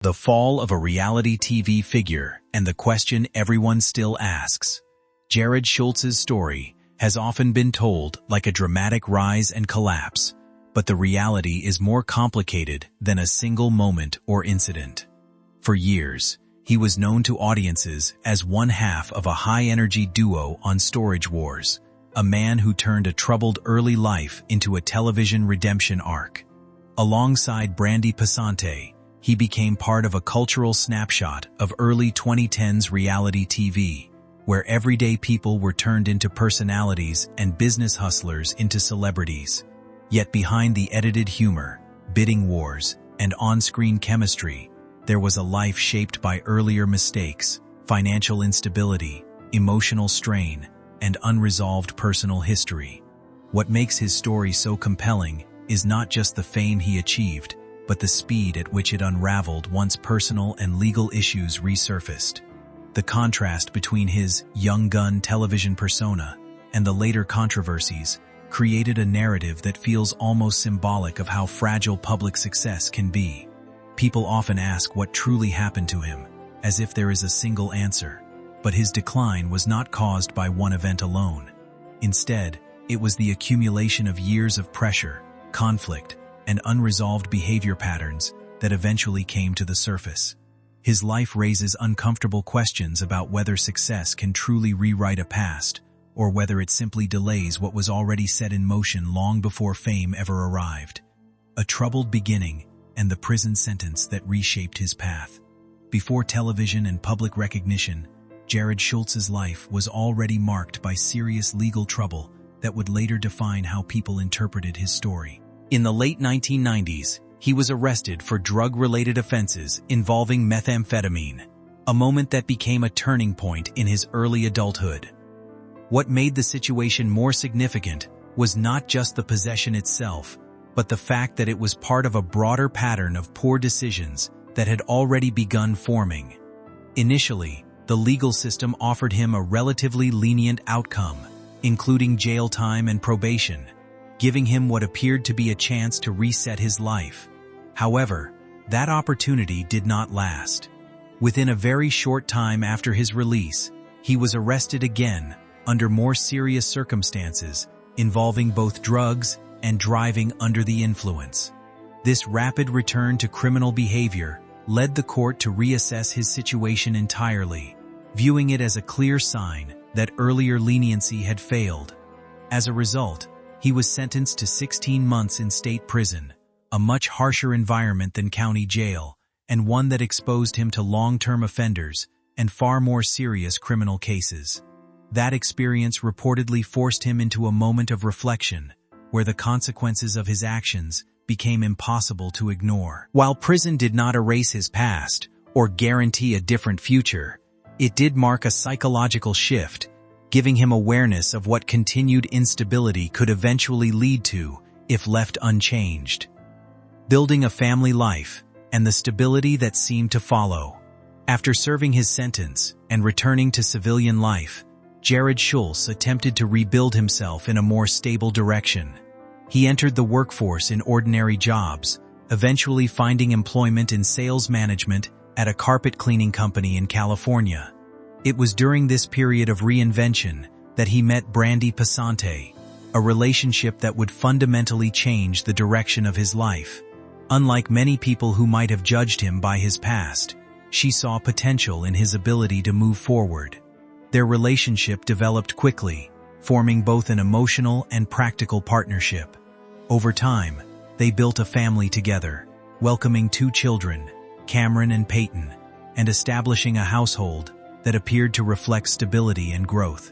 The fall of a reality TV figure and the question everyone still asks. Jarrod Schulz's story has often been told like a dramatic rise and collapse, but the reality is more complicated than a single moment or incident. For years, he was known to audiences as one half of a high-energy duo on Storage Wars, a man who turned a troubled early life into a television redemption arc. Alongside Brandi Passante, he became part of a cultural snapshot of early 2010s reality TV, where everyday people were turned into personalities and business hustlers into celebrities. Yet behind the edited humor, bidding wars, and on-screen chemistry, there was a life shaped by earlier mistakes, financial instability, emotional strain, and unresolved personal history. What makes his story so compelling is not just the fame he achieved, but the speed at which it unraveled once personal and legal issues resurfaced. The contrast between his young gun television persona and the later controversies created a narrative that feels almost symbolic of how fragile public success can be. People often ask what truly happened to him, as if there is a single answer. But his decline was not caused by one event alone. Instead, it was the accumulation of years of pressure, conflict, and unresolved behavior patterns that eventually came to the surface. His life raises uncomfortable questions about whether success can truly rewrite a past, or whether it simply delays what was already set in motion long before fame ever arrived. A troubled beginning and the prison sentence that reshaped his path. Before television and public recognition, Jarrod Schulz's life was already marked by serious legal trouble that would later define how people interpreted his story. In the late 1990s, he was arrested for drug-related offenses involving methamphetamine, a moment that became a turning point in his early adulthood. What made the situation more significant was not just the possession itself, but the fact that it was part of a broader pattern of poor decisions that had already begun forming. Initially, the legal system offered him a relatively lenient outcome, including jail time and probation, giving him what appeared to be a chance to reset his life. However, that opportunity did not last. Within a very short time after his release, he was arrested again under more serious circumstances involving both drugs and driving under the influence. This rapid return to criminal behavior led the court to reassess his situation entirely, viewing it as a clear sign that earlier leniency had failed. As a result, he was sentenced to 16 months in state prison, a much harsher environment than county jail, and one that exposed him to long-term offenders and far more serious criminal cases. That experience reportedly forced him into a moment of reflection, where the consequences of his actions became impossible to ignore. While prison did not erase his past or guarantee a different future, it did mark a psychological shift, giving him awareness of what continued instability could eventually lead to if left unchanged. Building a family life and the stability that seemed to follow. After serving his sentence and returning to civilian life, Jarrod Schulz attempted to rebuild himself in a more stable direction. He entered the workforce in ordinary jobs, eventually finding employment in sales management at a carpet cleaning company in California. It was during this period of reinvention that he met Brandi Passante, a relationship that would fundamentally change the direction of his life. Unlike many people who might have judged him by his past, she saw potential in his ability to move forward. Their relationship developed quickly, forming both an emotional and practical partnership. Over time, they built a family together, welcoming 2 children, Cameron and Peyton, and establishing a household that appeared to reflect stability and growth.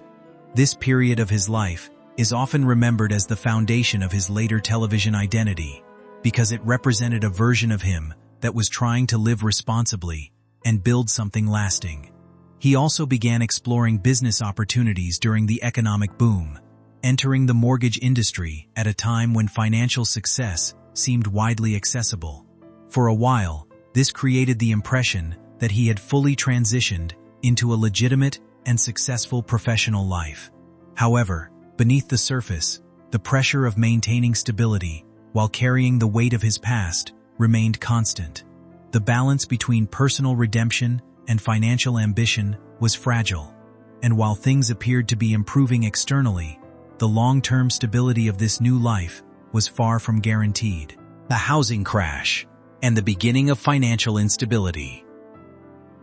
This period of his life is often remembered as the foundation of his later television identity, because it represented a version of him that was trying to live responsibly and build something lasting. He also began exploring business opportunities during the economic boom, entering the mortgage industry at a time when financial success seemed widely accessible. For a while, this created the impression that he had fully transitioned into a legitimate and successful professional life. However, beneath the surface, the pressure of maintaining stability while carrying the weight of his past remained constant. The balance between personal redemption and financial ambition was fragile, and while things appeared to be improving externally, the long-term stability of this new life was far from guaranteed. The housing crash and the beginning of financial instability.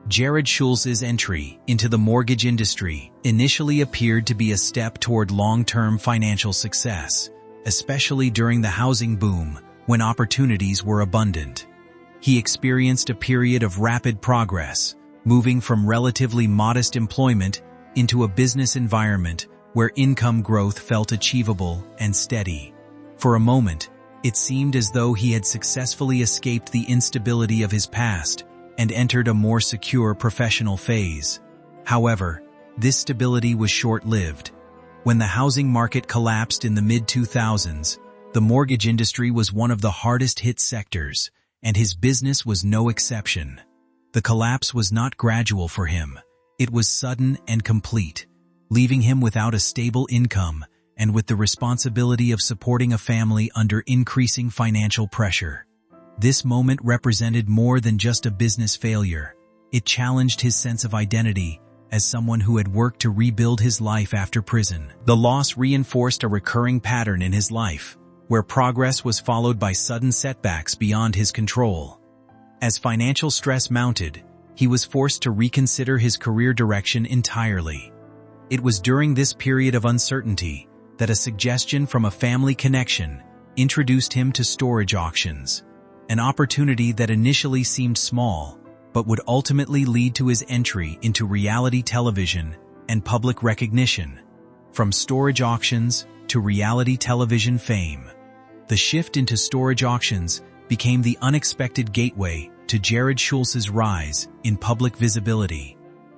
Jarrod Schulz's entry into the mortgage industry initially appeared to be a step toward long-term financial success, especially during the housing boom when opportunities were abundant. He experienced a period of rapid progress, moving from relatively modest employment into a business environment where income growth felt achievable and steady. For a moment, it seemed as though he had successfully escaped the instability of his past and entered a more secure professional phase. However, this stability was short-lived. When the housing market collapsed in the mid-2000s, the mortgage industry was one of the hardest-hit sectors, and his business was no exception. The collapse was not gradual for him. It was sudden and complete, leaving him without a stable income and with the responsibility of supporting a family under increasing financial pressure. This moment represented more than just a business failure. It challenged his sense of identity as someone who had worked to rebuild his life after prison. The loss reinforced a recurring pattern in his life, where progress was followed by sudden setbacks beyond his control. As financial stress mounted, he was forced to reconsider his career direction entirely. It was during this period of uncertainty that a suggestion from a family connection introduced him to storage auctions, an opportunity that initially seemed small, but would ultimately lead to his entry into reality television and public recognition. From storage auctions to reality television fame, the shift into storage auctions became the unexpected gateway to Jarrod Schulz's rise in public visibility.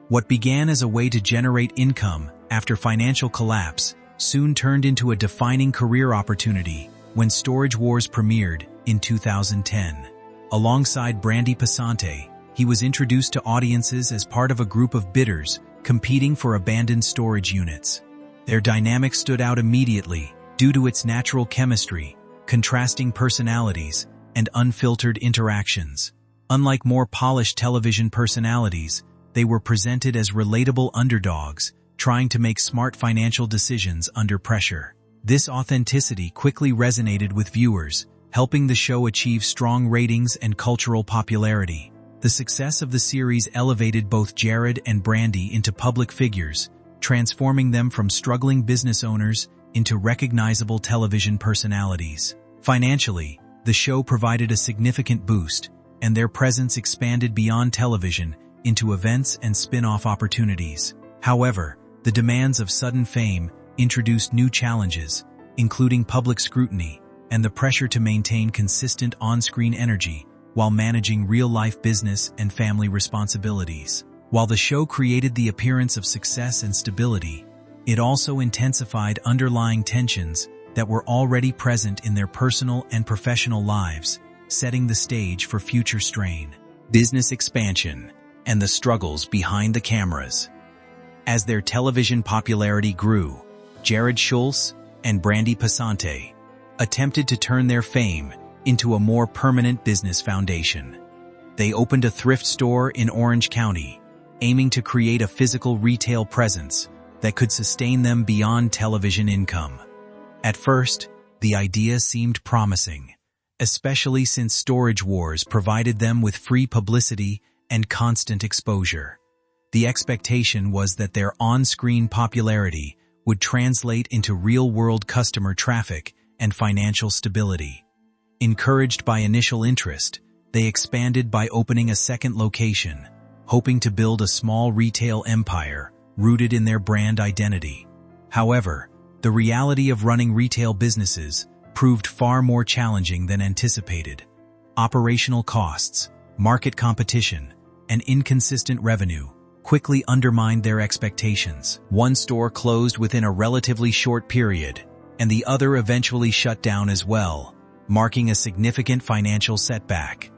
What began as a way to generate income after financial collapse soon turned into a defining career opportunity when Storage Wars premiered in 2010. Alongside Brandi Passante, he was introduced to audiences as part of a group of bidders competing for abandoned storage units. Their dynamic stood out immediately due to its natural chemistry, contrasting personalities, and unfiltered interactions. Unlike more polished television personalities, they were presented as relatable underdogs, trying to make smart financial decisions under pressure. This authenticity quickly resonated with viewers, helping the show achieve strong ratings and cultural popularity. The success of the series elevated both Jarrod and Brandi into public figures, transforming them from struggling business owners into recognizable television personalities. Financially, the show provided a significant boost, and their presence expanded beyond television into events and spin-off opportunities. However, the demands of sudden fame introduced new challenges, including public scrutiny and the pressure to maintain consistent on-screen energy while managing real-life business and family responsibilities. While the show created the appearance of success and stability, it also intensified underlying tensions that were already present in their personal and professional lives, setting the stage for future strain. Business expansion and the struggles behind the cameras. As their television popularity grew, Jarrod Schulz and Brandi Passante attempted to turn their fame into a more permanent business foundation. They opened a thrift store in Orange County, aiming to create a physical retail presence that could sustain them beyond television income. At first, the idea seemed promising, especially since Storage Wars provided them with free publicity and constant exposure. The expectation was that their on-screen popularity would translate into real-world customer traffic and financial stability. Encouraged by initial interest, they expanded by opening a second location, hoping to build a small retail empire rooted in their brand identity. However, the reality of running retail businesses proved far more challenging than anticipated. Operational costs, market competition, and inconsistent revenue quickly undermined their expectations. One store closed within a relatively short period, and the other eventually shut down as well, marking a significant financial setback.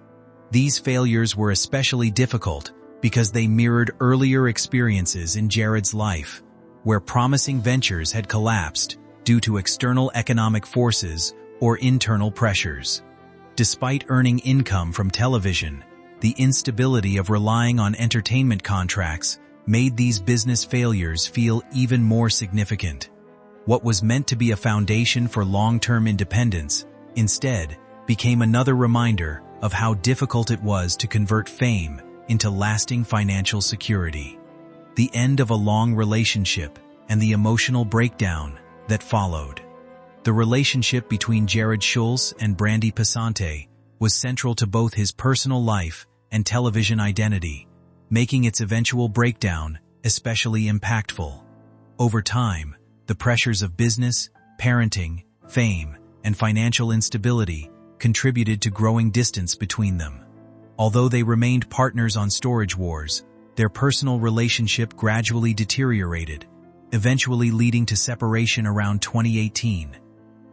These failures were especially difficult because they mirrored earlier experiences in Jarrod's life, where promising ventures had collapsed due to external economic forces or internal pressures. Despite earning income from television, The instability of relying on entertainment contracts made these business failures feel even more significant. What was meant to be a foundation for long-term independence, instead, became another reminder of how difficult it was to convert fame into lasting financial security. The end of a long relationship and the emotional breakdown that followed. The relationship between Jarrod Schulz and Brandi Passante was central to both his personal life and television identity, making its eventual breakdown especially impactful. Over time, the pressures of business, parenting, fame, and financial instability contributed to growing distance between them. Although they remained partners on Storage Wars, their personal relationship gradually deteriorated, eventually leading to separation around 2018.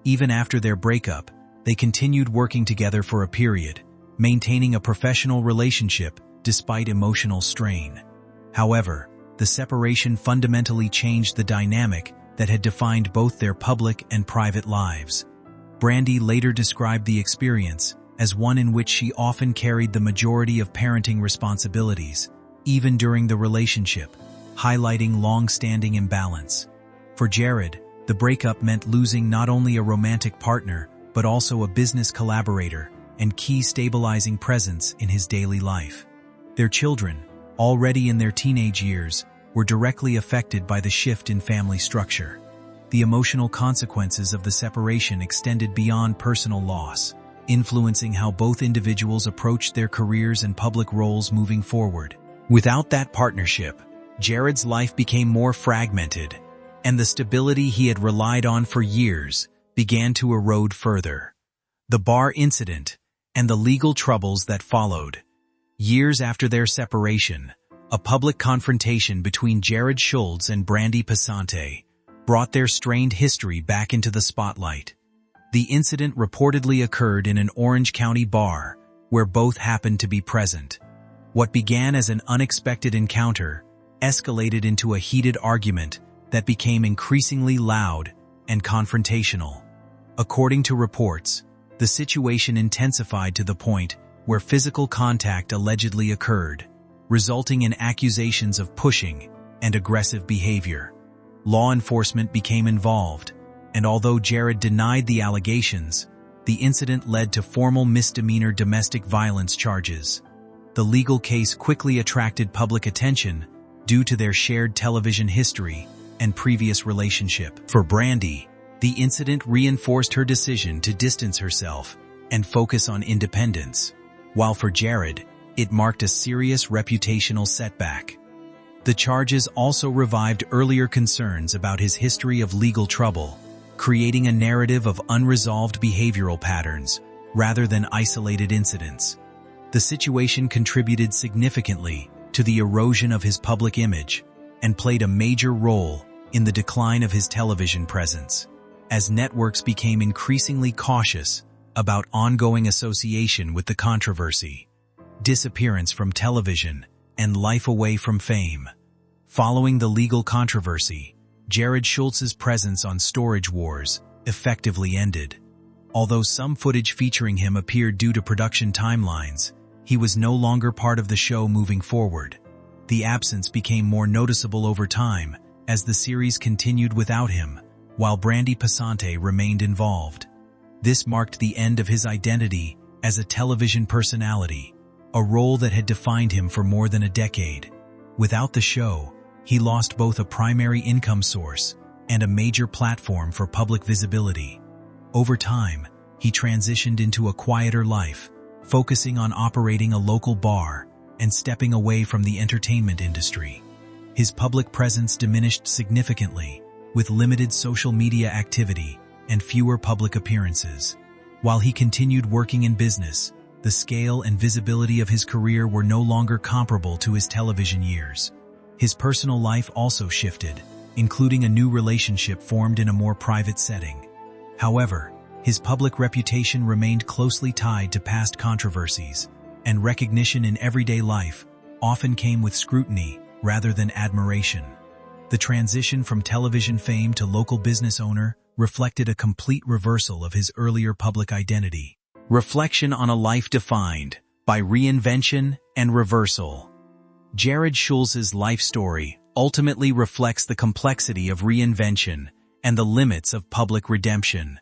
Even after their breakup, they continued working together for a period, maintaining a professional relationship despite emotional strain. However, the separation fundamentally changed the dynamic that had defined both their public and private lives. Brandi later described the experience as one in which she often carried the majority of parenting responsibilities, even during the relationship, highlighting long-standing imbalance. For Jarrod, the breakup meant losing not only a romantic partner, but also a business collaborator and key stabilizing presence in his daily life. Their children, already in their teenage years, were directly affected by the shift in family structure. The emotional consequences of the separation extended beyond personal loss, influencing how both individuals approached their careers and public roles moving forward. Without that partnership, Jarrod's life became more fragmented, and the stability he had relied on for years began to erode further. The bar incident and the legal troubles that followed. Years after their separation, a public confrontation between Jarrod Schulz and Brandi Passante brought their strained history back into the spotlight. The incident reportedly occurred in an Orange County bar, where both happened to be present. What began as an unexpected encounter escalated into a heated argument that became increasingly loud and confrontational. According to reports, the situation intensified to the point where physical contact allegedly occurred, resulting in accusations of pushing and aggressive behavior. Law enforcement became involved, and although Jarrod denied the allegations, the incident led to formal misdemeanor domestic violence charges. The legal case quickly attracted public attention due to their shared television history and previous relationship. For Brandi, the incident reinforced her decision to distance herself and focus on independence, while for Jarrod, it marked a serious reputational setback. The charges also revived earlier concerns about his history of legal trouble, creating a narrative of unresolved behavioral patterns rather than isolated incidents. The situation contributed significantly to the erosion of his public image and played a major role in the decline of his television presence, as networks became increasingly cautious about ongoing association with the controversy. Disappearance from television and life away from fame. Following the legal controversy, Jarrod Schulz's presence on Storage Wars effectively ended. Although some footage featuring him appeared due to production timelines, he was no longer part of the show moving forward. The absence became more noticeable over time as the series continued without him, while Brandi Passante remained involved. This marked the end of his identity as a television personality, a role that had defined him for more than a decade. Without the show, he lost both a primary income source and a major platform for public visibility. Over time, he transitioned into a quieter life, focusing on operating a local bar and stepping away from the entertainment industry. His public presence diminished significantly, with limited social media activity and fewer public appearances. While he continued working in business, the scale and visibility of his career were no longer comparable to his television years. His personal life also shifted, including a new relationship formed in a more private setting. However, his public reputation remained closely tied to past controversies, and recognition in everyday life often came with scrutiny rather than admiration. The transition from television fame to local business owner reflected a complete reversal of his earlier public identity. Reflection on a life defined by reinvention and reversal. Jarrod Schulz's life story ultimately reflects the complexity of reinvention and the limits of public redemption.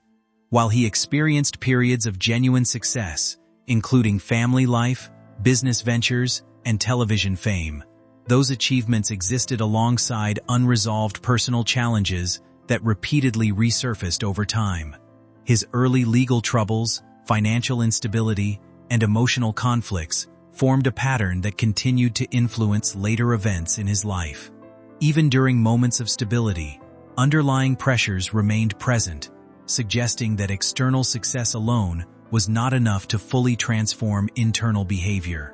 While he experienced periods of genuine success, including family life, business ventures, and television fame, those achievements existed alongside unresolved personal challenges that repeatedly resurfaced over time. His early legal troubles, financial instability, and emotional conflicts formed a pattern that continued to influence later events in his life. Even during moments of stability, underlying pressures remained present, suggesting that external success alone was not enough to fully transform internal behavior.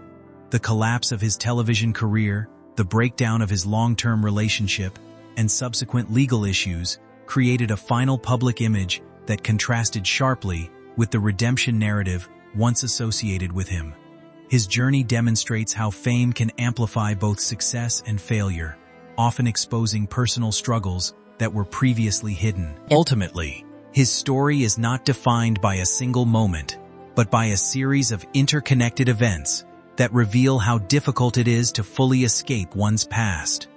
The collapse of his television career, the breakdown of his long-term relationship, and subsequent legal issues created a final public image that contrasted sharply with the redemption narrative once associated with him. His journey demonstrates how fame can amplify both success and failure, often exposing personal struggles that were previously hidden. Ultimately, his story is not defined by a single moment, but by a series of interconnected events that reveal how difficult it is to fully escape one's past.